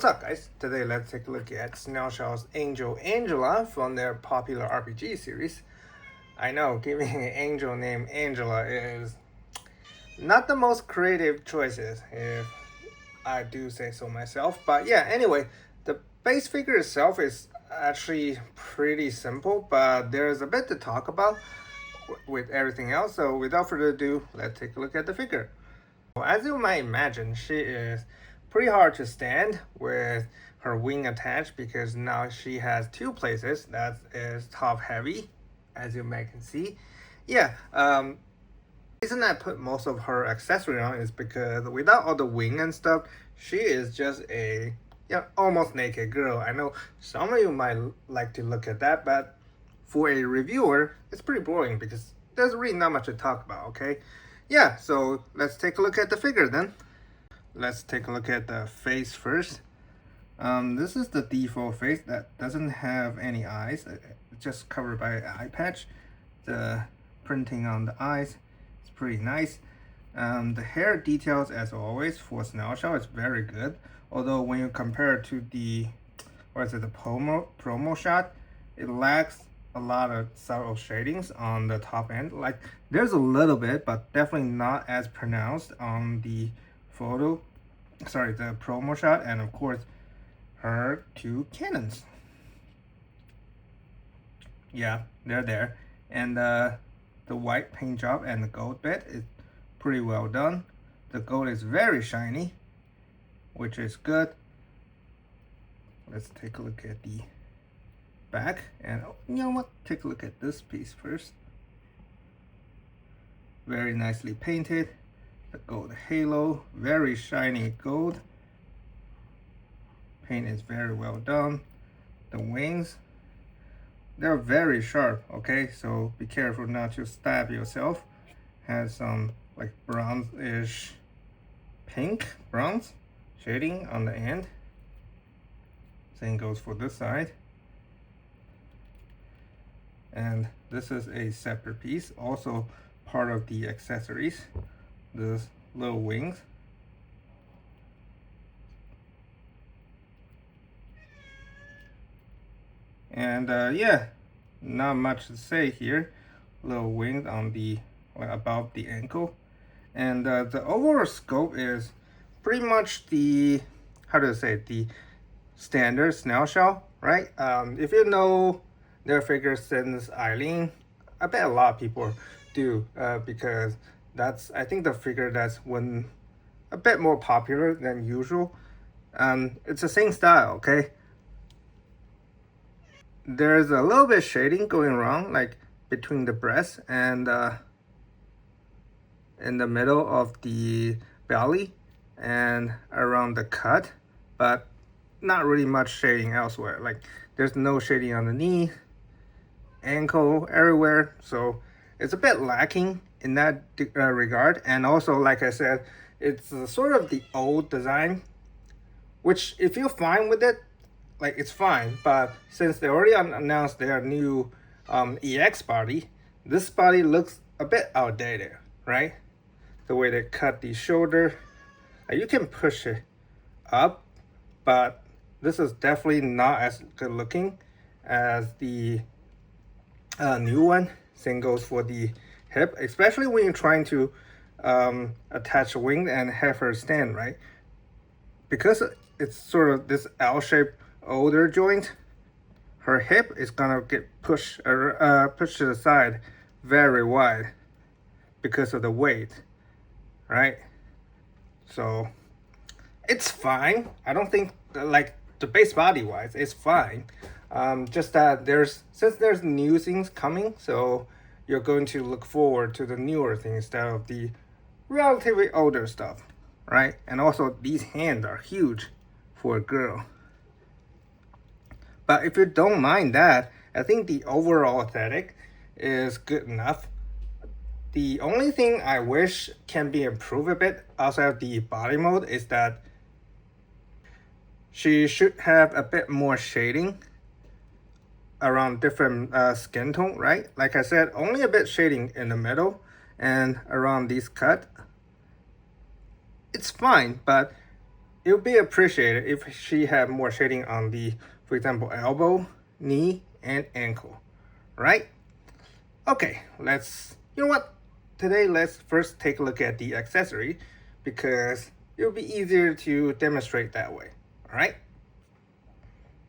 What's up, guys? Today let's take a look at Snail Angel Angela from their popular RPG series. I know giving an angel named Angela is not the most creative choices, if I do say so myself. But yeah, anyway, the base figure itself is actually pretty simple, but there's a bit to talk about with everything else. So without further ado, let's take a look at the figure. As you might imagine, she is pretty hard to stand with her wing attached because now she has two places that is top heavy, as you might can see. Yeah, the reason I put most of her accessory on is because without all the wing and stuff, she is just a almost naked girl. I know some of you might like to look at that, but for a reviewer, it's pretty boring because there's really not much to talk about, okay? Yeah, so let's take a look at the figure then. Let's take a look at the face first. This is the default face that doesn't have any eyes. It's just covered by an eye patch. The printing on the eyes is pretty nice. The hair details, as always, for Snail is very good. Although when you compare it to the promo shot, it lacks a lot of subtle shadings on the top end. Like there's a little bit, but definitely not as pronounced on the the promo shot, and of course her two cannons. Yeah, they're there. And the white paint job and the gold bit is pretty well done. The gold is very shiny, which is good. Let's take a look at the back, and you know what, take a look at this piece first. Very nicely painted. The gold halo, very shiny gold. Paint is very well done. The wings, they're very sharp, okay, so be careful not to stab yourself. Has some like bronze-ish bronze shading on the end. Same goes for this side. And this is a separate piece, also part of the accessories, those little wings. And yeah, not much to say here. Little wings on the above the ankle. And the overall scope is pretty much the the standard Snail shell, right? If you know their figures since Eileen, I bet a lot of people do, because that's, I think, the figure that's one a bit more popular than usual. It's the same style, okay? There's a little bit of shading going wrong, like between the breast and in the middle of the belly and around the cut, but not really much shading elsewhere. Like there's no shading on the knee, ankle, everywhere, so it's a bit lacking in that regard. And also, like I said, it's sort of the old design, which if you're fine with it, like it's fine, but since they already announced their new EX body, this body looks a bit outdated, right? The way they cut the shoulder, you can push it up, but this is definitely not as good looking as the new one. Same goes for the hip, especially when you're trying to attach a wing and have her stand, right? Because it's sort of this L-shaped older joint, her hip is gonna get pushed to the side very wide because of the weight, right? So it's fine. I don't think, like, the base body wise it's fine. Just that since there's new things coming, so you're going to look forward to the newer things instead of the relatively older stuff, right? And also these hands are huge for a girl. But if you don't mind that, I think the overall aesthetic is good enough. The only thing I wish can be improved a bit outside of the body mode is that she should have a bit more shading around different skin tone, right? Like I said, only a bit shading in the middle and around this cut. It's fine, but it would be appreciated if she had more shading on the, for example, elbow, knee, and ankle, right? Okay, you know what? Today, let's first take a look at the accessory because it'll be easier to demonstrate that way, all right?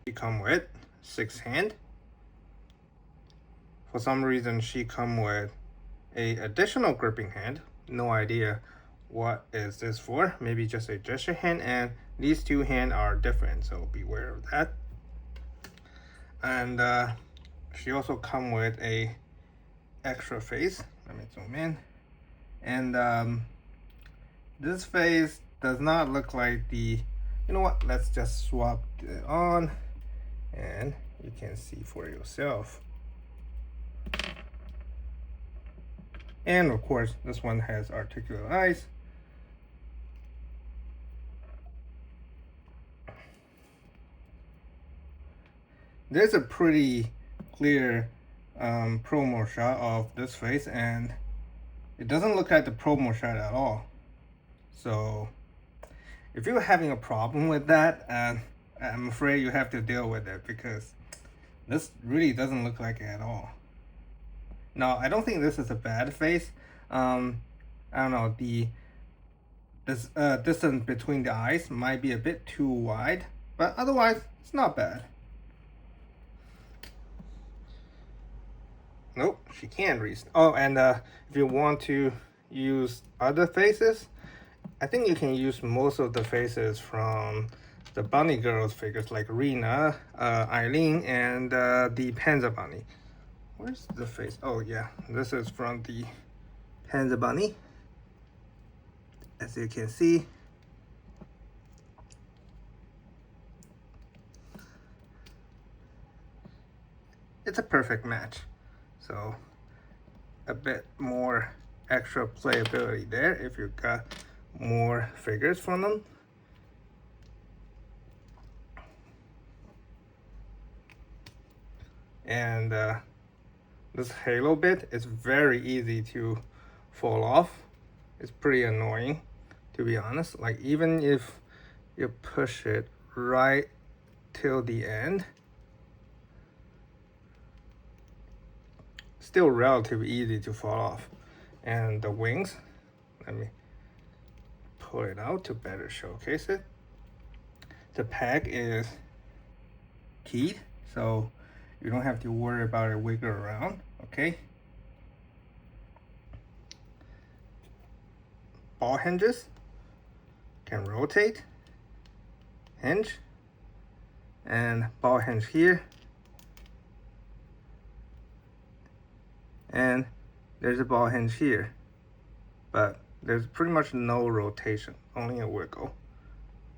She come with 6 hand. For some reason, she come with a additional gripping hand. No idea what is this for. Maybe just a gesture hand, and these 2 hands are different, so beware of that. And she also come with a extra face. Let me zoom in. And this face does not look like the, you know what, let's just swap it on and you can see for yourself. And of course, this one has articulate eyes. There's a pretty clear promo shot of this face, and it doesn't look like the promo shot at all. So if you're having a problem with that, I'm afraid you have to deal with it because this really doesn't look like it at all. Now, I don't think this is a bad face. I don't know, this distance between the eyes might be a bit too wide, but otherwise it's not bad. Nope, she can't read. Oh, and if you want to use other faces, I think you can use most of the faces from the Bunny Girls figures like Rena, Eileen, and the Panzer Bunny. Where's the face? Oh yeah, this is from the Panzer Bunny. As you can see, it's a perfect match. So a bit more extra playability there if you got more figures from them. And this halo bit is very easy to fall off. It's pretty annoying, to be honest. Like, even if you push it right till the end, still relatively easy to fall off. And the wings, let me pull it out to better showcase it. The peg is keyed, so you don't have to worry about it wiggle around, okay? Ball hinges can rotate, hinge, and ball hinge here. And there's a ball hinge here, but there's pretty much no rotation, only a wiggle,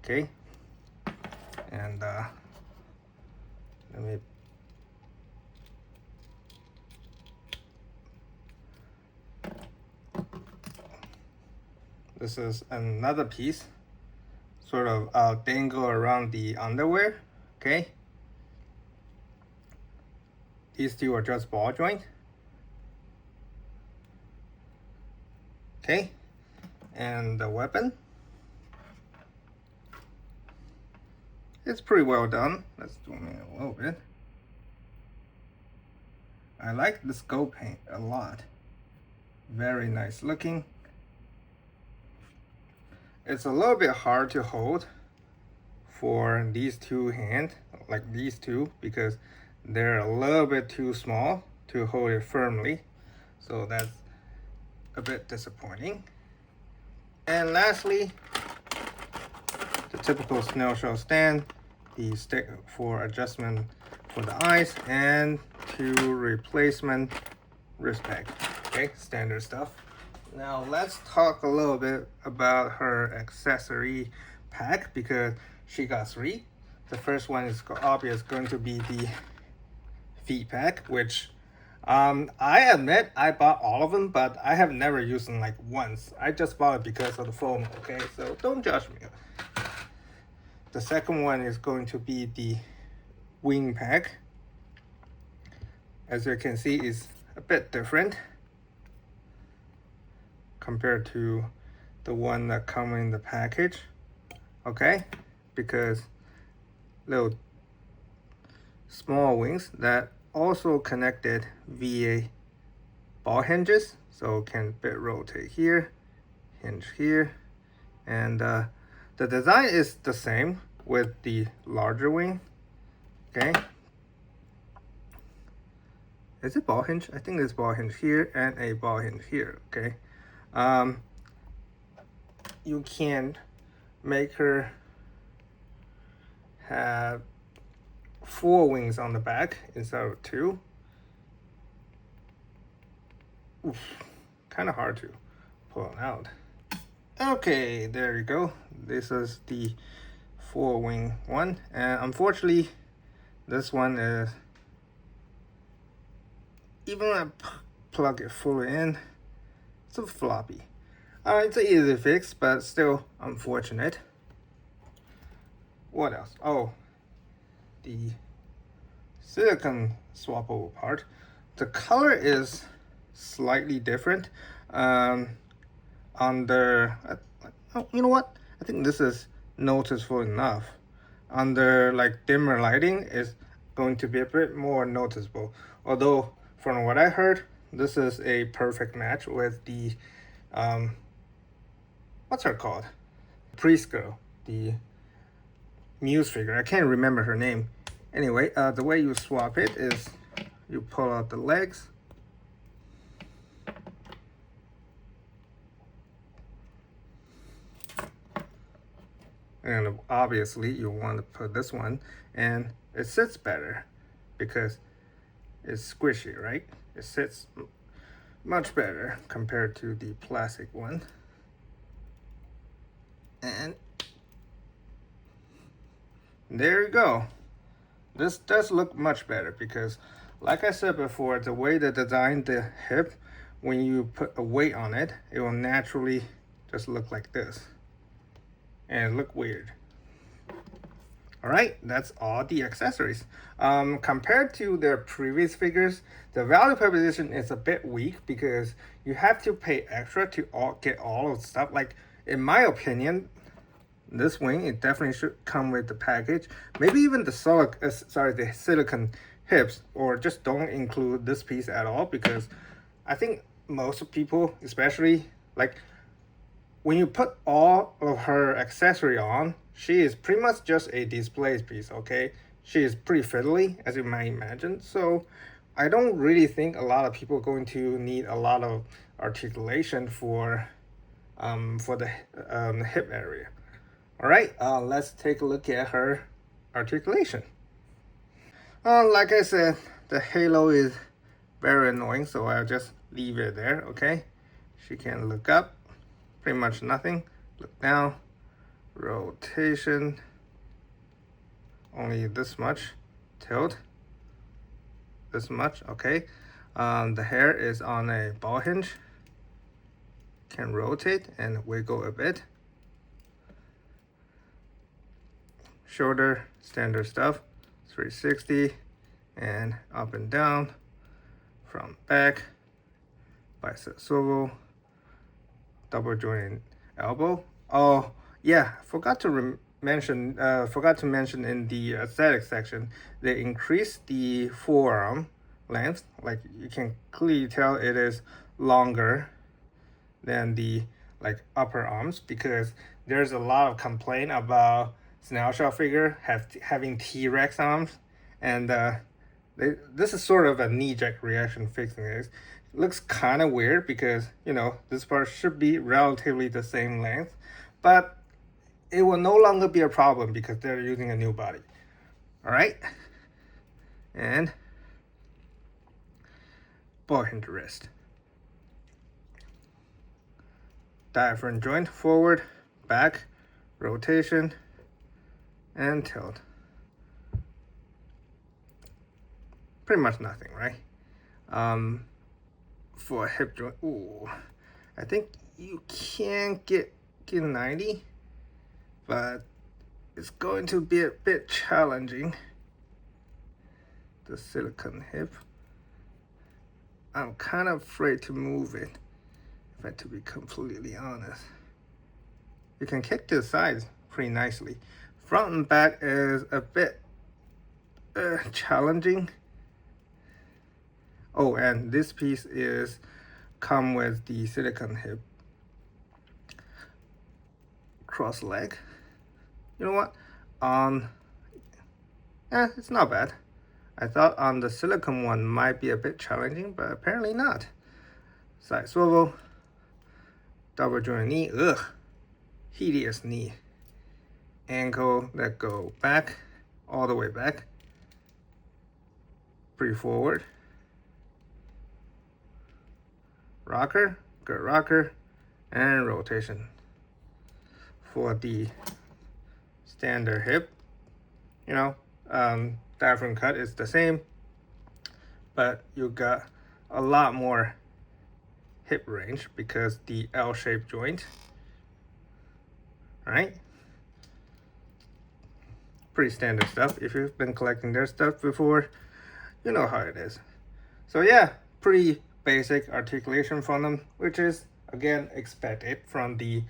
okay? And let me this is another piece, sort of dangle around the underwear, okay? These 2 are just ball joint. Okay, and the weapon, it's pretty well done. Let's zoom in a little bit. I like the skull paint a lot. Very nice looking. It's a little bit hard to hold for these 2 hands, like these 2, because they're a little bit too small to hold it firmly. So that's a bit disappointing. And lastly, the typical snail shell stand, the stick for adjustment for the eyes, and 2 replacement wrist peg. Okay, standard stuff. Now let's talk a little bit about her accessory pack because she got 3. The first one is obvious going to be the feet pack, which I admit I bought all of them, but I have never used them like once. I just bought it because of the FOMO, okay? So don't judge me. The second one is going to be the wing pack. As you can see, it's a bit different compared to the one that comes in the package. okay? Because little small wings that also connected via ball hinges, so can bit rotate here, hinge here, and the design is the same with the larger wing, okay? Is it ball hinge? I think there's ball hinge here and a ball hinge here, okay? You can make her have 4 wings on the back instead of 2. Oof, kind of hard to pull it out. Okay, there you go. This is the 4-wing one, and unfortunately, this one is, even when I plug it fully in, it's a floppy. It's an easy fix, but still unfortunate. What else? Oh, the silicone swappable part. The color is slightly different. On the, oh, you know what? I think this is noticeable enough. Under like dimmer lighting is going to be a bit more noticeable. Although from what I heard, this is a perfect match with the what's her called? Priest girl, the Muse figure. I can't remember her name. Anyway, the way you swap it is you pull out the legs. And obviously you want to put this one, and it sits better because it's squishy, right? It sits much better compared to the plastic one. And there you go. This does look much better because, like I said before, the way they designed the hip, when you put a weight on it, it will naturally just look like this and look weird. All right, that's all the accessories. Compared to their previous figures, the value proposition is a bit weak because you have to pay extra to get all of the stuff. Like, in my opinion, this wing, it definitely should come with the package. Maybe even the the silicone hips, or just don't include this piece at all, because I think most people, especially like when you put all of her accessory on, she is pretty much just a display piece, okay? She is pretty fiddly, as you might imagine. So I don't really think a lot of people are going to need a lot of articulation for the hip area. All right, let's take a look at her articulation. Like I said, the halo is very annoying, so I'll just leave it there, okay? She can look up, pretty much nothing. Look down, rotation, only this much, tilt, this much, okay? The hair is on a ball hinge, can rotate and wiggle a bit. Shoulder, standard stuff, 360, and up and down, from back, bicep swivel, double jointed elbow. Oh yeah, forgot to mention in the aesthetic section, they increased the forearm length. Like, you can clearly tell it is longer than the upper arms, because there's a lot of complaint about Snail shell figure having T-Rex arms, and this is sort of a knee-jerk reaction fixing it. It looks kind of weird because, you know, this part should be relatively the same length, but it will no longer be a problem because they're using a new body. All right, and ball hinge wrist, diaphragm joint, forward, back, rotation, and tilt. Pretty much nothing, right? For a hip joint, ooh, I think you can get 90, but it's going to be a bit challenging. The silicone hip, I'm kind of afraid to move it, if I have to be completely honest. You can kick to the sides pretty nicely. Front and back is a bit challenging. Oh, and this piece is come with the silicone hip. Cross leg. You know what? It's not bad. I thought on the silicone one might be a bit challenging, but apparently not. Side swivel, double joint knee, ugh, hideous knee. Ankle that go back, all the way back. Pretty forward. Rocker, good rocker, and rotation. For the standard hip, you know, diaphragm cut is the same, but you got a lot more hip range because the L-shaped joint, right? Pretty standard stuff. If you've been collecting their stuff before, you know how it is. So yeah, pretty basic articulation from them, which is again expected from the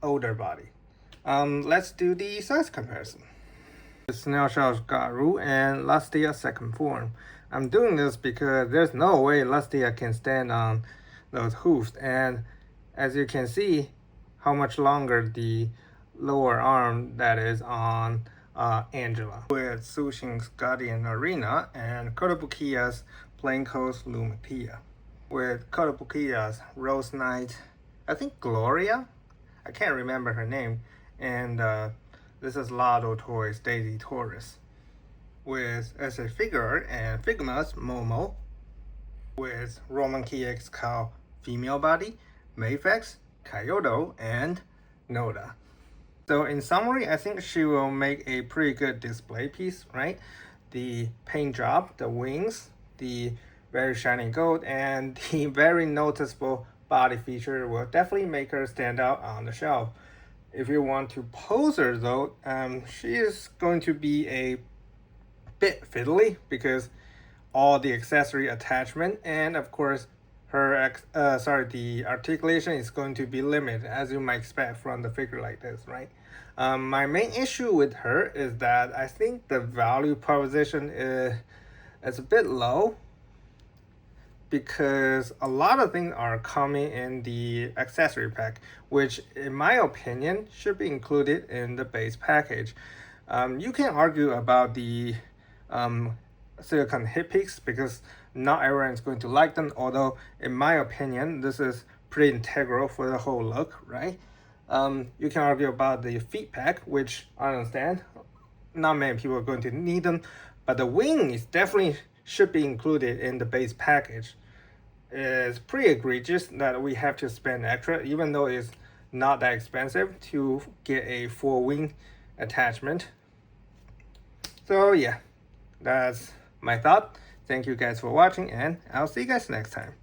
older body. Let's do the size comparison. Snail Shell's Garu and Lustia second form. I'm doing this because there's no way Lustia can stand on those hoofs, and as you can see how much longer the lower arm that is on Angela. With Sushin's Guardian Arena and Kotobukiya's Plainclothes Lumatia. With Kotobukiya's Rose Knight, I think Gloria? I can't remember her name. And this is Lado Toys Daisy Taurus. With as a figure and Figma's Momo. With Roman KX Cow female body, Mayfex, Kyoto, and Noda. So in summary, I think she will make a pretty good display piece, right? The paint job, the wings, the very shiny gold, and the very noticeable body feature will definitely make her stand out on the shelf. If you want to pose her though, she is going to be a bit fiddly because all the accessory attachment and of course her the articulation is going to be limited, as you might expect from the figure like this, right? My main issue with her is that I think the value proposition is a bit low, because a lot of things are coming in the accessory pack, which in my opinion should be included in the base package. You can argue about the silicone hip peaks because not everyone is going to like them, although in my opinion this is pretty integral for the whole look, right? You can argue about the feet pack, which I understand not many people are going to need them, but the wing is definitely should be included in the base package. It's pretty egregious that we have to spend extra, even though it's not that expensive, to get a full wing attachment. So yeah, that's my thought. Thank you guys for watching, and I'll see you guys next time.